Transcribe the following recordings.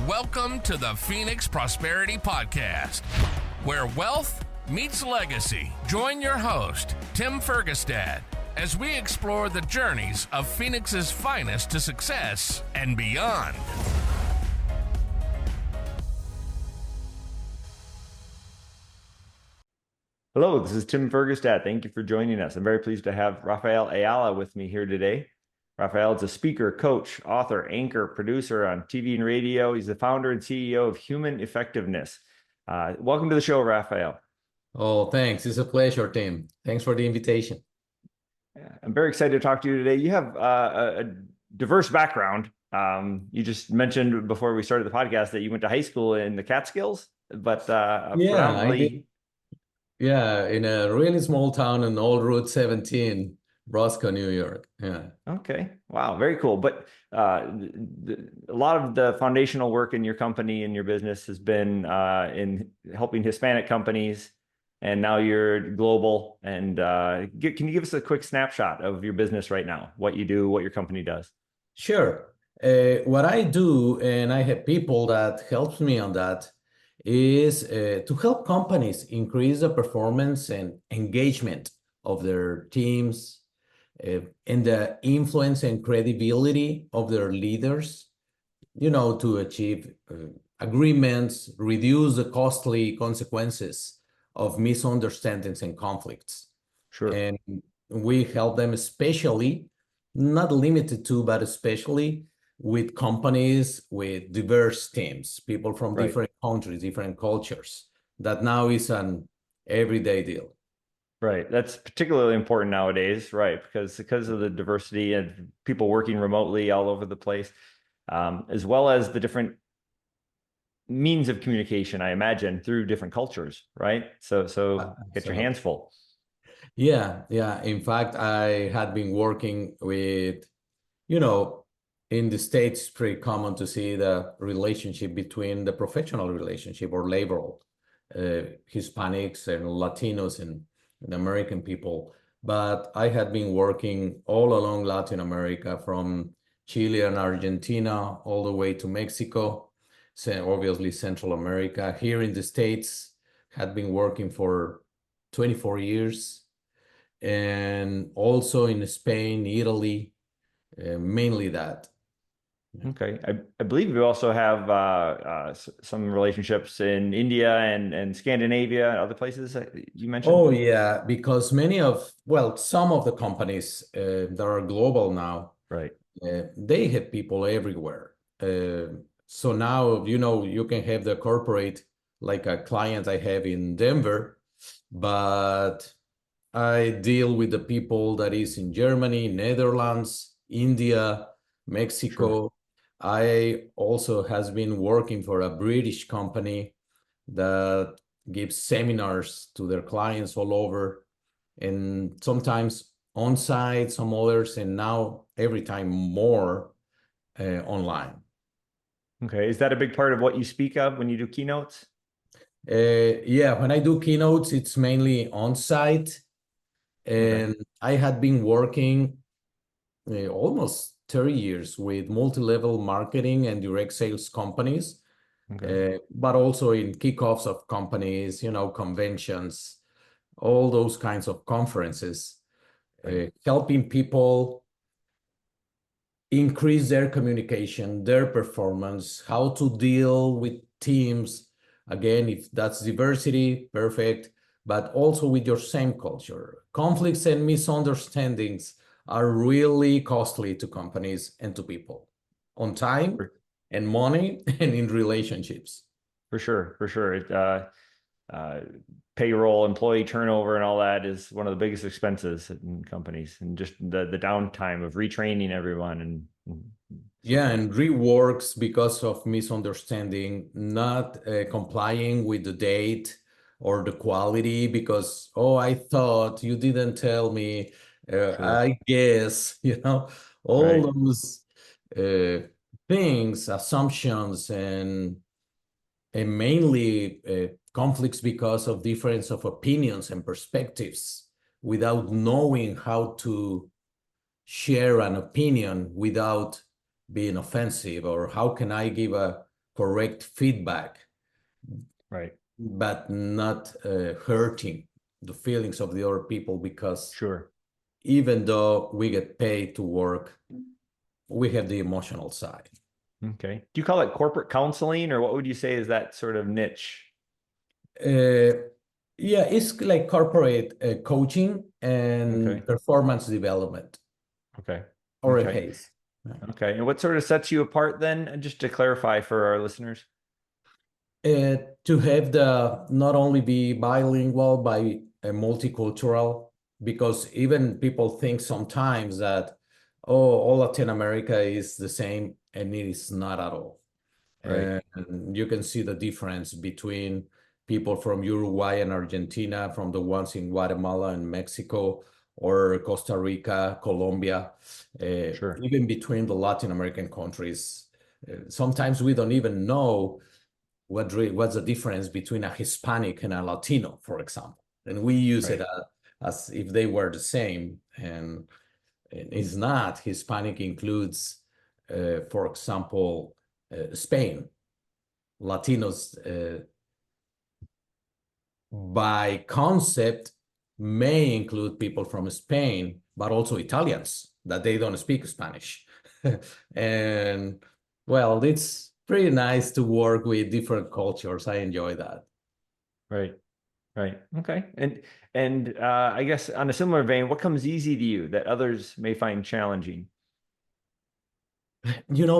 Welcome to the Phoenix Prosperity Podcast, where wealth meets legacy. Join your host, Tim Fergestad, as we explore the journeys of Phoenix's finest to success and beyond. Hello, this is Tim Fergestad. Thank you for joining us. I'm very pleased to have Rafael Ayala with me here today. Rafael is a speaker, coach, author, anchor, producer on TV and radio. He's the founder and CEO of Human Effectiveness. Welcome to the show, Rafael. Oh, thanks. It's a pleasure, Tim. Thanks for the invitation. I'm very excited to talk to you today. You have a diverse background. You just mentioned before we started the podcast that you went to high school in the Catskills, but I did. Yeah, in a really small town on Old Route 17, Roscoe, New York. Yeah. Okay. Wow. Very cool. But a lot of the foundational work in your company and your business has been in helping Hispanic companies, and now you're global. And can you give us a quick snapshot of your business right now, what you do, what your company does? Sure. What I do, and I have people that helps me on that, is to help companies increase the performance and engagement of their teams, and the influence and credibility of their leaders, to achieve agreements, reduce the costly consequences of misunderstandings and conflicts. Sure. And we help them, especially, not limited to, but especially with companies with diverse teams, people from different countries, different cultures. That now is an everyday deal. Right. That's particularly important nowadays, right? Because of the diversity and people working remotely all over the place, as well as the different means of communication, I imagine, through different cultures, right? So get your hands full. Yeah. In fact, I had been working with, in the States, it's pretty common to see the relationship between the professional relationship or labor, Hispanics and Latinos and American people. But I had been working all along Latin America, from Chile and Argentina all the way to Mexico, so obviously Central America. Here in the States, had been working for 24 years, and also in Spain, Italy, mainly that. Okay. I believe you also have some relationships in India and Scandinavia and other places that you mentioned. Oh, yeah, because some of the companies that are global now, right, they have people everywhere. So now, you can have the corporate, like a client I have in Denver, but I deal with the people that is in Germany, Netherlands, India, Mexico. Sure. I also has been working for a British company that gives seminars to their clients all over, and sometimes on site, some others, and now every time more online. Okay. Is that a big part of what you speak of when you do keynotes? Yeah, when I do keynotes, it's mainly on site. And I had been working almost 30 years with multi-level marketing and direct sales companies, but also in kickoffs of companies, conventions, all those kinds of conferences, helping people increase their communication, their performance, how to deal with teams. Again, if that's diversity, perfect, but also with your same culture. Conflicts and misunderstandings are really costly to companies and to people, on time and money and in relationships. For sure. Payroll, employee turnover, and all that is one of the biggest expenses in companies, and just the downtime of retraining everyone and reworks because of misunderstanding, not complying with the date or the quality because, I thought you didn't tell me. I guess, all those things, assumptions, and mainly conflicts because of difference of opinions and perspectives, without knowing how to share an opinion without being offensive, or how can I give a correct feedback, Right. but not hurting the feelings of the other people, because Sure. even though we get paid to work, we have the emotional side. Okay. Do you call it corporate counseling, or what would you say is that sort of niche? Yeah, it's like corporate coaching and Okay. performance development, Okay. or a Okay. PACE. Okay. And what sort of sets you apart then? And just to clarify for our listeners. To have the not only be bilingual, by multicultural, because even people think sometimes that, oh, all Latin America is the same, and it is not at all. Right. And you can see the difference between people from Uruguay and Argentina, from the ones in Guatemala and Mexico, or Costa Rica, Colombia, Sure. even between the Latin American countries. Sometimes we don't even know what's the difference between a Hispanic and a Latino, for example. And we use Right. it as if they were the same. And it's not. Hispanic includes, for example, Spain. Latinos, by concept, may include people from Spain, but also Italians that they don't speak Spanish. And well, it's pretty nice to work with different cultures. I enjoy that. Right. Right. Okay. And I guess on a similar vein, what comes easy to you that others may find challenging?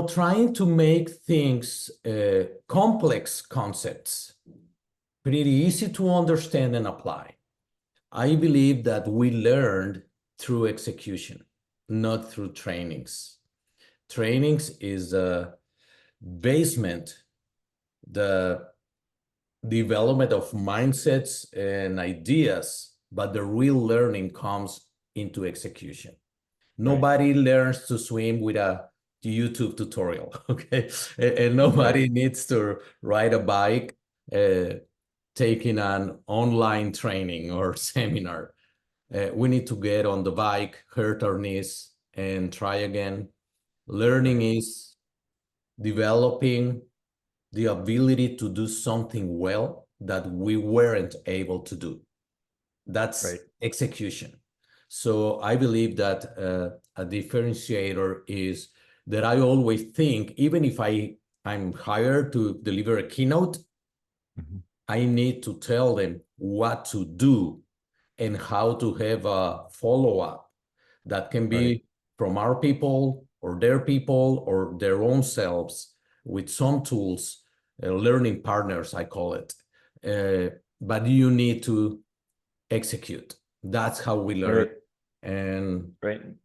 Trying to make things, complex concepts, pretty easy to understand and apply. I believe that we learned through execution, not through trainings. Trainings is a basement, the development of mindsets and ideas, but the real learning comes into execution. Nobody learns to swim with a YouTube tutorial, okay? And nobody needs to ride a bike taking an online training or seminar. We need to get on the bike, hurt our knees, and try again. Learning is developing the ability to do something well that we weren't able to do. That's execution. So I believe that a differentiator is that I always think, even if I'm hired to deliver a keynote, I need to tell them what to do and how to have a follow-up that can be from our people or their own selves, with some tools, learning partners, I call it. But you need to execute. That's how we learn. And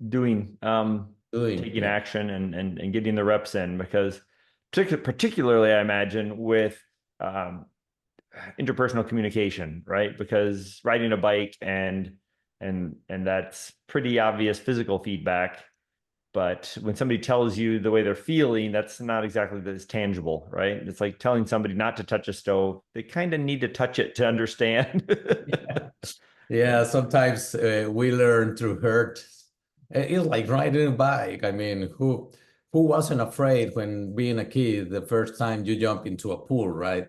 doing, taking action and getting the reps in, because particularly I imagine with interpersonal communication, right? Because riding a bike and that's pretty obvious physical feedback. But when somebody tells you the way they're feeling, that's not exactly as tangible, right? It's like telling somebody not to touch a stove. They kind of need to touch it to understand. Yeah, sometimes we learn through hurt. It's like riding a bike. I mean, who wasn't afraid when being a kid the first time you jump into a pool, right?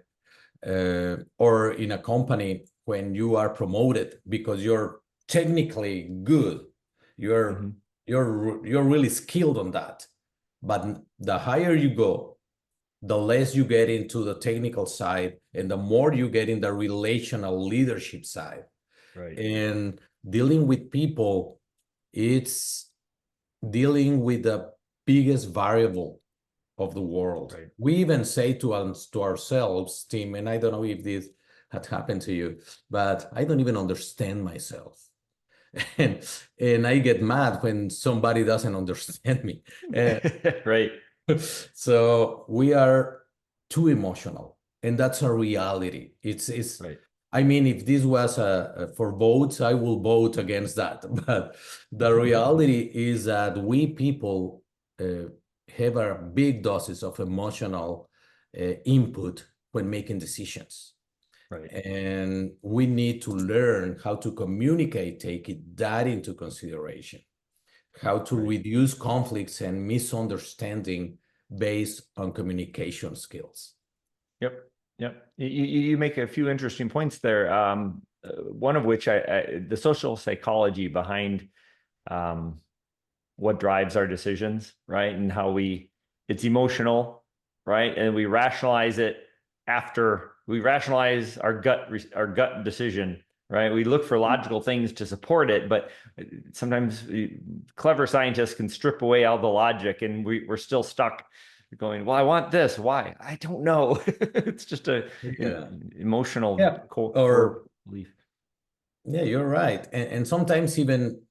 Or in a company when you are promoted because you're technically good. You're really skilled on that. But the higher you go, the less you get into the technical side, and the more you get in the relational leadership side. And dealing with people, it's dealing with the biggest variable of the world. We even say to ourselves, Tim, and I don't know if this had happened to you, but I don't even understand myself. And I get mad when somebody doesn't understand me. So we are too emotional, and that's a reality. It's I mean, if this was for votes, I will vote against that. But the reality is that we people have a big doses of emotional input when making decisions. And we need to learn how to communicate, taking that into consideration, how to reduce conflicts and misunderstanding based on communication skills. Yep. Yep. You make a few interesting points there. One of which the social psychology behind what drives our decisions, right? And how it's emotional, right? And we rationalize it after we rationalize our gut decision, right? We look for logical things to support it, but sometimes clever scientists can strip away all the logic and we're still stuck going, well, I want this. Why? I don't know. It's just emotional core belief. Yeah, you're right. And sometimes even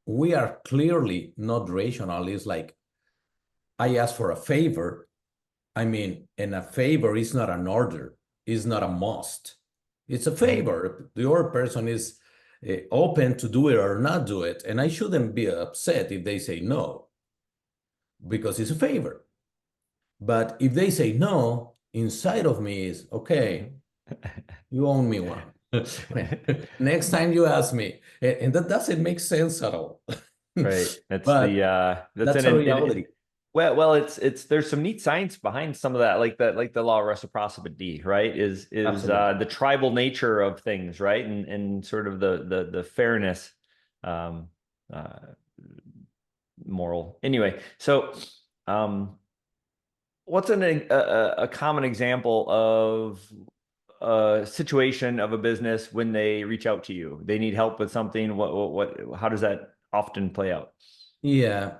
we are clearly not rational. It's like, I ask for a favor. I mean, and a favor is not an order, it's not a must. It's a favor. The other person is open to do it or not do it. And I shouldn't be upset if they say no, because it's a favor. But if they say no, inside of me is, okay, you owe me one. Next time you ask me, and that doesn't make sense at all. Right. That's that's a reality. Well, it's there's some neat science behind some of that, like the law of reciprocity, right? Is the tribal nature of things, right? And sort of the fairness, moral. Anyway, so what's a common example of a situation of a business when they reach out to you? They need help with something. How does that often play out? Yeah.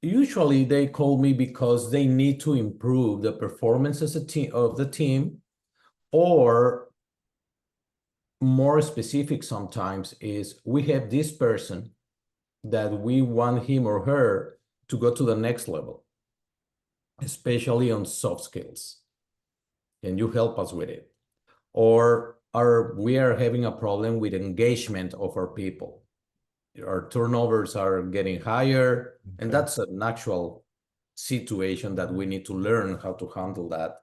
Usually they call me because they need to improve the performance as a team of the team, or more specific sometimes is we have this person that we want him or her to go to the next level, especially on soft skills. Can you help us with it? Or we are having a problem with engagement of our people. Our turnovers are getting higher, and that's an actual situation that we need to learn how to handle that.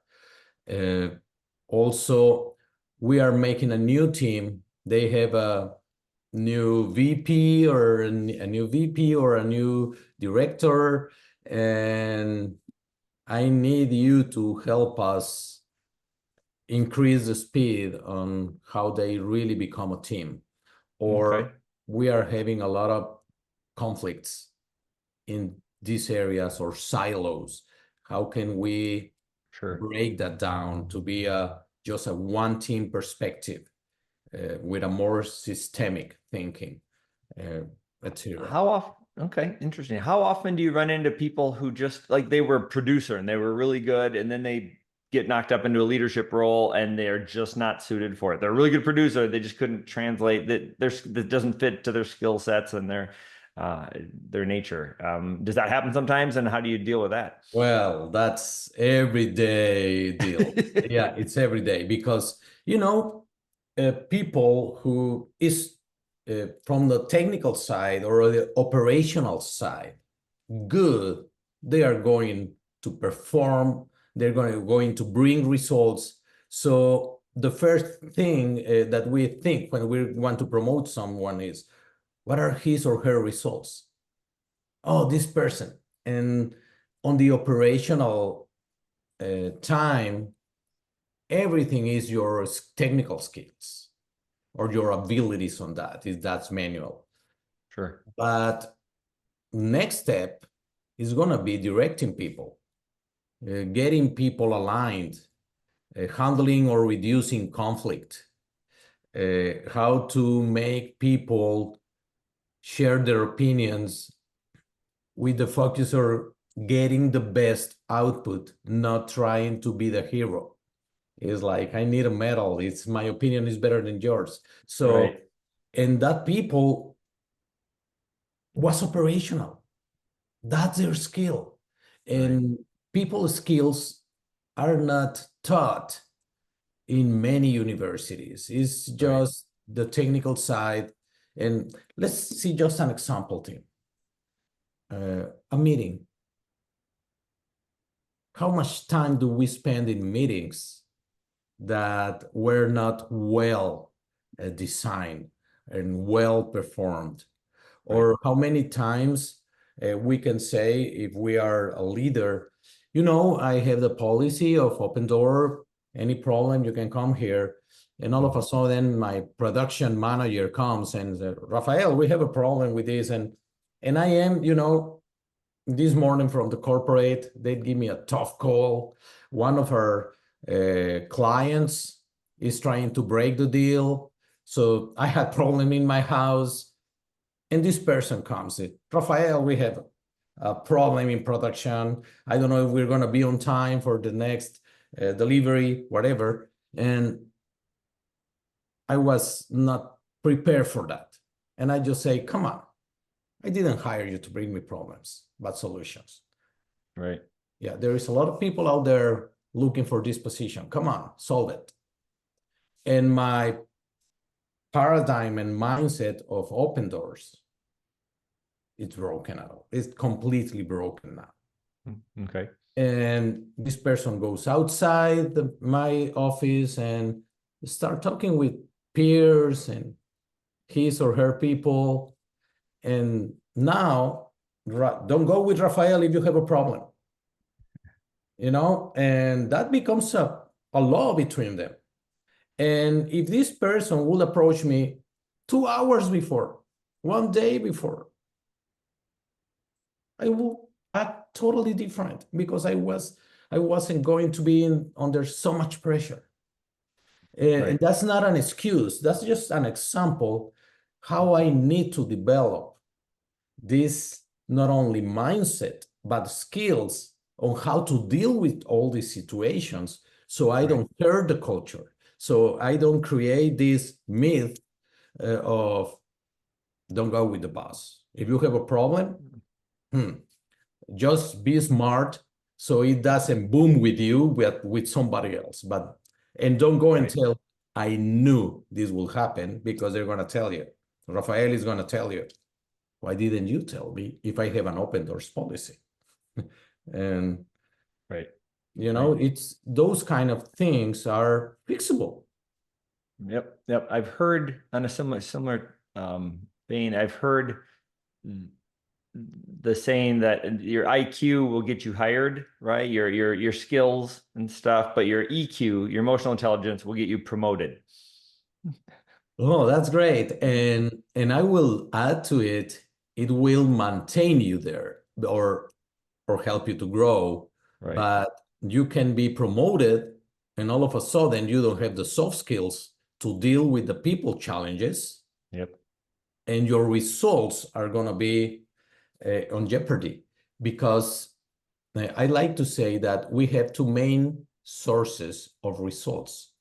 Also, we are making a new team. They have a new VP or a new VP or a new director, and I need you to help us increase the speed on how they really become a team. Or we are having a lot of conflicts in these areas or silos. How can we break that down to be just a one team perspective with a more systemic thinking, etc. How often? Okay, interesting. How often do you run into people who just like they were a producer and they were really good, and then they get knocked up into a leadership role and they're just not suited for it? They're a really good producer, they just couldn't translate that doesn't fit to their skill sets and their nature. Does that happen sometimes, and how do you deal with that? Well, that's everyday deal. Yeah, it's every day because people who is from the technical side or the operational side good, they are going to perform, they're going to bring results. So the first thing that we think when we want to promote someone is, what are his or her results? Oh, this person. And on the operational time, everything is your technical skills or your abilities on that. That's manual. Sure. But next step is going to be directing people, getting people aligned, handling or reducing conflict, how to make people share their opinions with the focus on getting the best output, not trying to be the hero. It's like, I need a medal. It's my opinion is better than yours. So, and that people was operational. That's their skill. And people's skills are not taught in many universities. It's just the technical side. And let's see just an example, Tim. A meeting. How much time do we spend in meetings that were not well designed and well performed? Or how many times We can say if we are a leader, I have the policy of open door, any problem, you can come here. And all of a sudden, my production manager comes and says, Rafael, we have a problem with this. And I am, this morning from the corporate, they give me a tough call. One of our clients is trying to break the deal. So I had problem in my house. And this person comes in, Rafael, we have a problem in production. I don't know if we're going to be on time for the next delivery, whatever. And I was not prepared for that. And I just say, come on, I didn't hire you to bring me problems, but solutions. Right. Yeah, there is a lot of people out there looking for this position. Come on, solve it. And my paradigm and mindset of open doors, it's broken now. It's completely broken now. Okay. And this person goes outside my office and start talking with peers and his or her people. And now, don't go with Rafael if you have a problem. And that becomes a law between them. And if this person will approach me 2 hours before, 1 day before, I will act totally different because I wasn't going to be under so much pressure. And that's not an excuse. That's just an example how I need to develop this not only mindset, but skills on how to deal with all these situations so I don't hurt the culture. So I don't create this myth of don't go with the boss. If you have a problem, just be smart so it doesn't boom with you with somebody else. And don't go and tell, I knew this will happen, because they're going to tell you. Rafael is going to tell you, why didn't you tell me if I have an open doors policy? And it's those kind of things are fixable. Yep. I've heard on a similar vein, I've heard the saying that your IQ will get you hired, right? Your skills and stuff, but your EQ, your emotional intelligence, will get you promoted. Oh, that's great. And I will add to it, it will maintain you there or help you to grow. Right. But you can be promoted and all of a sudden you don't have the soft skills to deal with the people challenges. Yep. And your results are going to be on jeopardy, because I like to say that we have two main sources of results.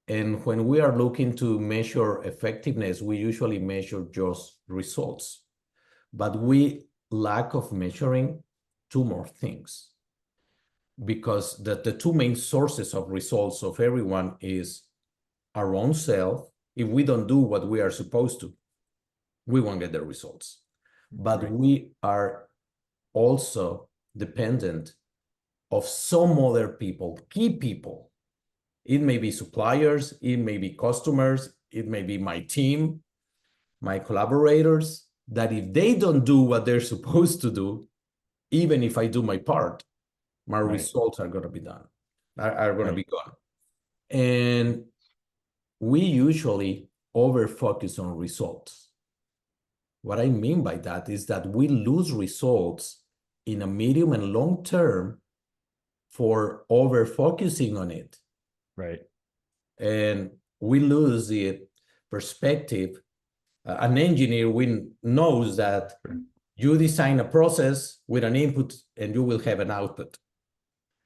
And when we are looking to measure effectiveness, we usually measure just results. But we lack of measuring two more things, because the two main sources of results of everyone is our own self. If we don't do what we are supposed to, we won't get the results. But we are also dependent of some other people, key people. It may be suppliers, it may be customers, it may be my team, my collaborators, that if they don't do what they're supposed to do, even if I do my part, my results are going to be done, are going to be gone. And we usually over-focus on results. What I mean by that is that we lose results in a medium and long term for over-focusing on it. Right. And we lose the perspective. An engineer knows that you design a process with an input and you will have an output.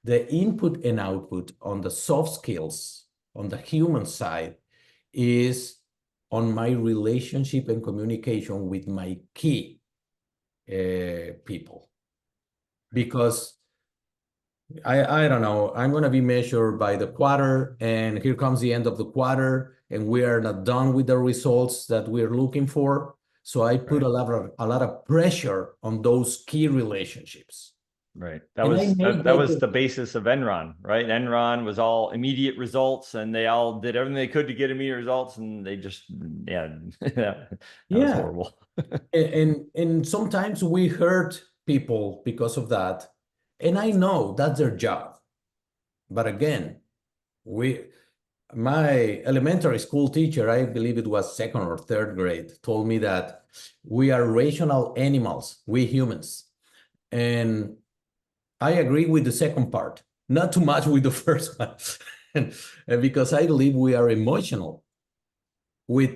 The input and output on the soft skills, on the human side, is on my relationship and communication with my key people. Because I don't know, I'm going to be measured by the quarter, and here comes the end of the quarter, and we are not done with the results that we're looking for. So I put a lot of pressure on those key relationships. Right. That And I was made that was the basis of Enron, right? Enron was all immediate results, and they all did everything they could to get immediate results, and they just, yeah, that was yeah. horrible. And sometimes we hurt people because of that. And I know that's their job. But again, my elementary school teacher, I believe it was second or third grade, told me that we are rational animals, we humans. And I agree with the second part, not too much with the first one. And because I believe we are emotional with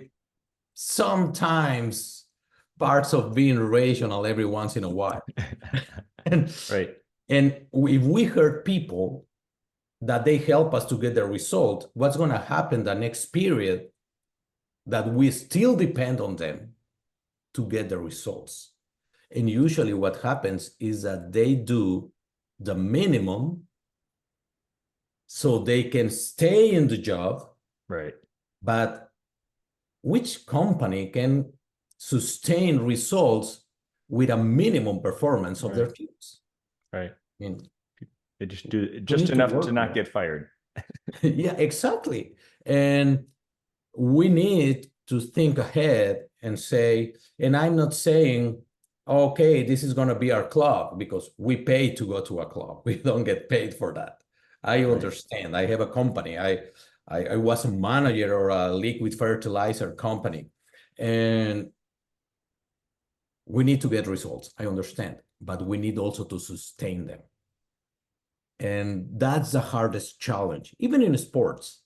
sometimes parts of being rational every once in a while. And, Right. and if we hurt people, that they help us to get the result, what's going to happen the next period that we still depend on them to get the results? And usually what happens is that they do the minimum so they can stay in the job. Right. But which company can sustain results with a minimum performance of their teams? Right. I mean, They just do we just need to enough work to on not that. get fired. Yeah, exactly. And we need to think ahead and say, and I'm not saying, okay, this is going to be our club, because we pay to go to a club. We don't get paid for that. I Right. understand. I have a company. I was a manager or a liquid fertilizer company, and we need to get results. I understand, but we need also to sustain them. And that's the hardest challenge, even in sports.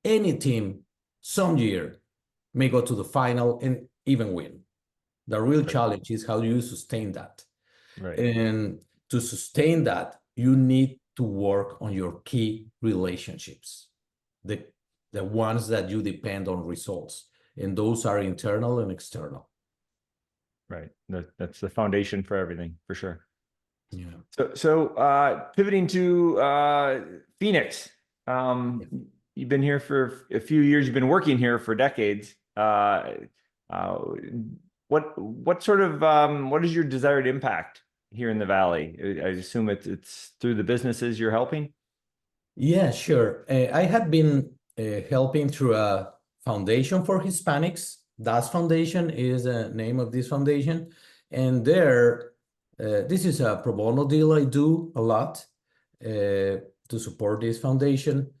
Any team some year may go to the final and even win. The real challenge is how do you sustain that? Right. And to sustain that, you need to work on your key relationships, the ones that you depend on results. And those are internal and external. Right. That's the foundation for everything, for sure. Yeah. So pivoting to Phoenix, you've been here for a few years. You've been working here for decades. What sort of what is your desired impact here in the Valley? I assume it's through the businesses you're helping. Yeah, sure. I had been helping through a foundation for Hispanics. Das Foundation is the name of this foundation. And there, this is a pro bono deal I do a lot to support this foundation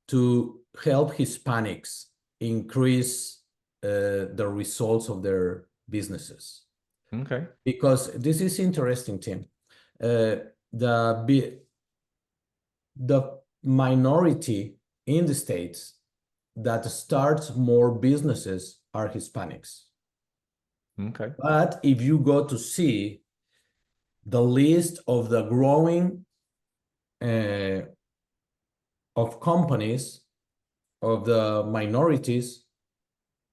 to help Hispanics increase the results of their businesses. Okay. Because this is interesting, Tim. The minority in the States that starts more businesses are Hispanics. Okay. But if you go to see the list of the growing of companies of the minorities,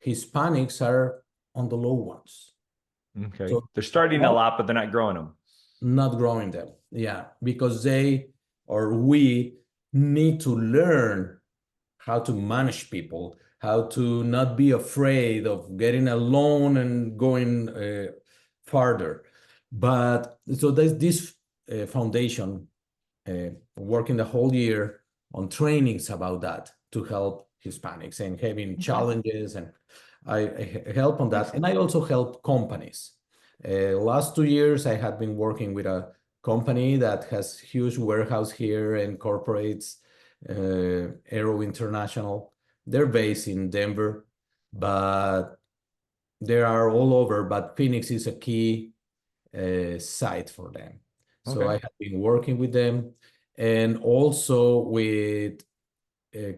Hispanics are on the low ones. Okay. So they're starting a lot, but they're not growing them. Not growing them. Yeah, because they or we need to learn how to manage people, how to not be afraid of getting a loan and going farther. But so there's this foundation working the whole year on trainings about that to help Hispanics and having challenges, and I help on that. And I also help companies. Last 2 years, I had been working with a company that has huge warehouse here and corporates, Aero International. They're based in Denver, but they are all over. But Phoenix is a key site for them. So I have been working with them, and also with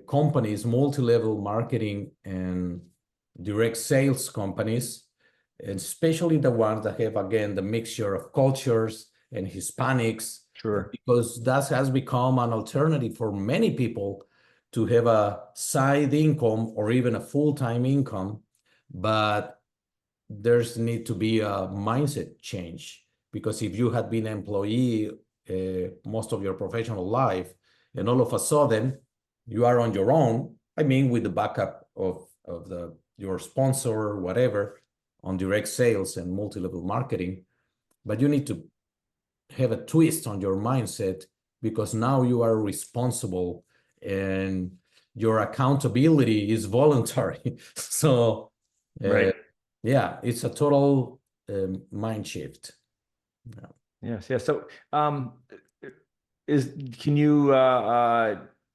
companies, multi-level marketing and direct sales companies, and especially the ones that have, again, the mixture of cultures and Hispanics. Sure. Because that has become an alternative for many people to have a side income or even a full-time income. But there's need to be a mindset change, because if you had been an employee most of your professional life, and all of a sudden you are on your own, I mean, with the backup of your sponsor or whatever on direct sales and multi-level marketing, but you need to have a twist on your mindset, because now you are responsible and your accountability is voluntary. So Right. yeah, it's a total mind shift. Yeah. Yes. Yeah. So, can you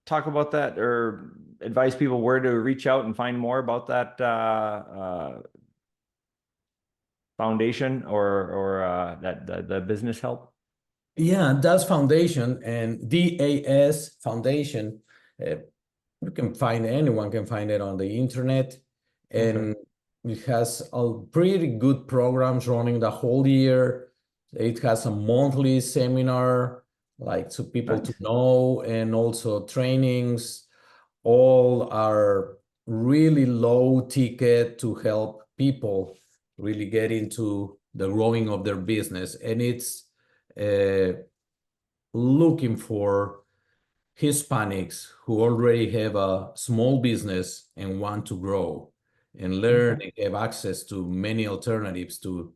talk about that or advise people where to reach out and find more about that foundation or that the business help? Yeah, DAS Foundation and DAS Foundation. You can find, anyone can find it on the internet, and it has a pretty good programs running the whole year. It has a monthly seminar, like to people to Nice. know, and also trainings. All are really low ticket to help people really get into the growing of their business. And it's looking for Hispanics who already have a small business and want to grow and learn and have access to many alternatives to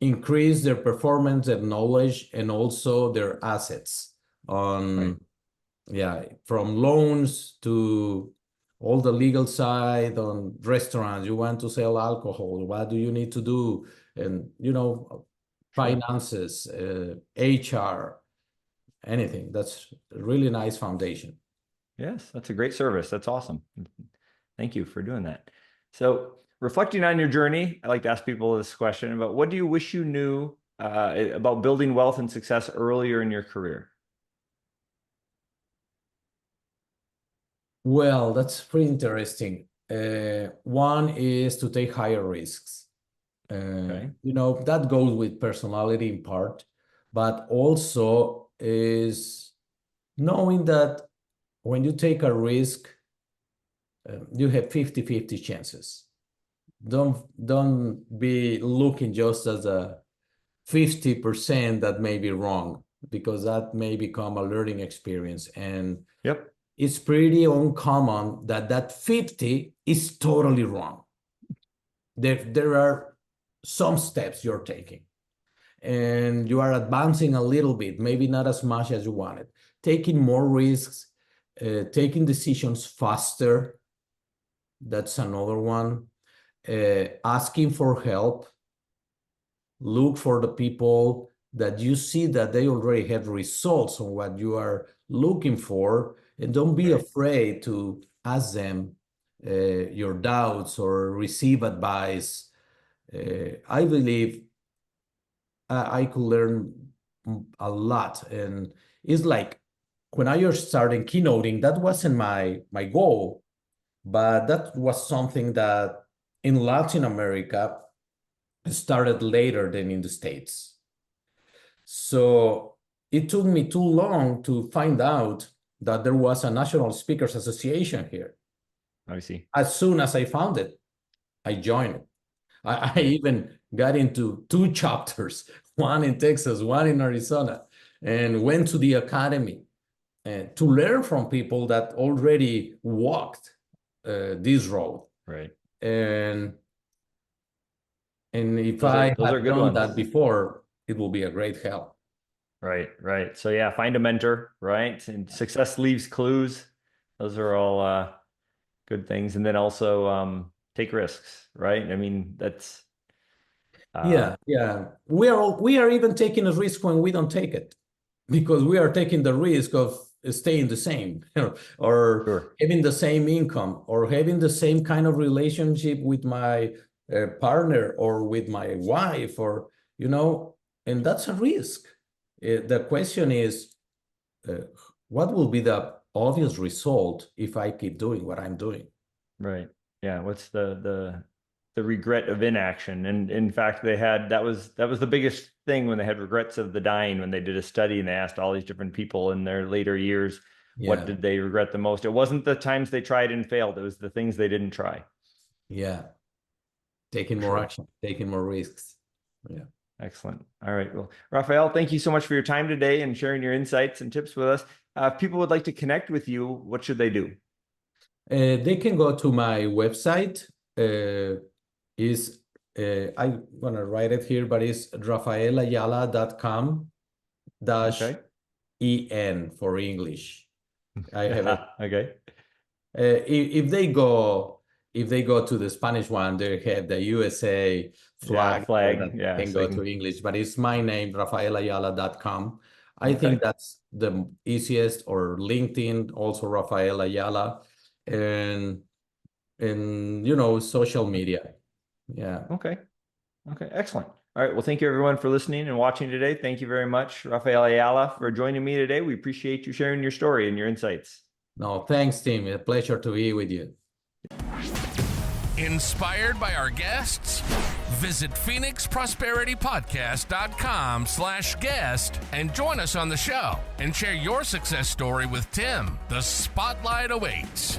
increase their performance and knowledge, and also their assets on, yeah, from loans to all the legal side. On restaurants, you want to sell alcohol, what do you need to do? And finances, HR, anything. That's a really nice foundation. Yes, that's a great service. That's awesome. Thank you for doing that. So, reflecting on your journey, I like to ask people this question about what do you wish you knew about building wealth and success earlier in your career? Well, that's pretty interesting. One is to take higher risks. That goes with personality in part, but also is knowing that when you take a risk, you have 50-50 chances. Don't be looking just as a 50% that may be wrong, because that may become a learning experience. And it's pretty uncommon that 50 is totally wrong. There are some steps you're taking, and you are advancing a little bit, maybe not as much as you wanted, taking more risks, taking decisions faster. That's another one. Asking for help. Look for the people that you see that they already have results on what you are looking for, and don't be afraid to ask them your doubts or receive advice. I believe I could learn a lot, and it's like when I was starting keynoting, that wasn't my goal, but that was something that in Latin America started later than in the States. So it took me too long to find out that there was a National Speakers Association here. I see. As soon as I found it, I joined it. I even got into 2 chapters, one in Texas, one in Arizona, and went to the academy to learn from people that already walked this road. And if I had done that before, it will be a great help. Right. So yeah, find a mentor, right? And success leaves clues. Those are all good things. And then also take risks, right? I mean, that's yeah. We are even taking a risk when we don't take it, because we are taking the risk of staying the same, or having the same income, or having the same kind of relationship with my partner or with my wife, or and that's a risk. The question is, what will be the obvious result if I keep doing what I'm doing? Right. Yeah. What's the regret of inaction? And in fact, that was the biggest thing when they had regrets of the dying, when they did a study and they asked all these different people in their later years, what did they regret the most? It wasn't the times they tried and failed. It was the things they didn't try. Yeah. Taking more action, taking more risks. Yeah. Excellent. All right. Well, Rafael, thank you so much for your time today and sharing your insights and tips with us. If people would like to connect with you, what should they do? They can go to my website. Is I'm gonna write it here, but it's rafaelayala.com dash Okay. EN for English. I have it. Okay. If they go to the Spanish one, they have the USA flag, flag. that Yeah, can so go you can- to English, but it's my name, rafaelayala.com. I Okay. think that's the easiest, or LinkedIn, also Rafael Ayala, and social media. Yeah. Okay. Okay. Excellent. All right. Well, thank you everyone for listening and watching today. Thank you very much, Rafael Ayala, for joining me today. We appreciate you sharing your story and your insights. No, thanks, Tim. A pleasure to be with you. Inspired by our guests? Visit phoenixprosperitypodcast.com/guest and join us on the show and share your success story with Tim. The spotlight awaits.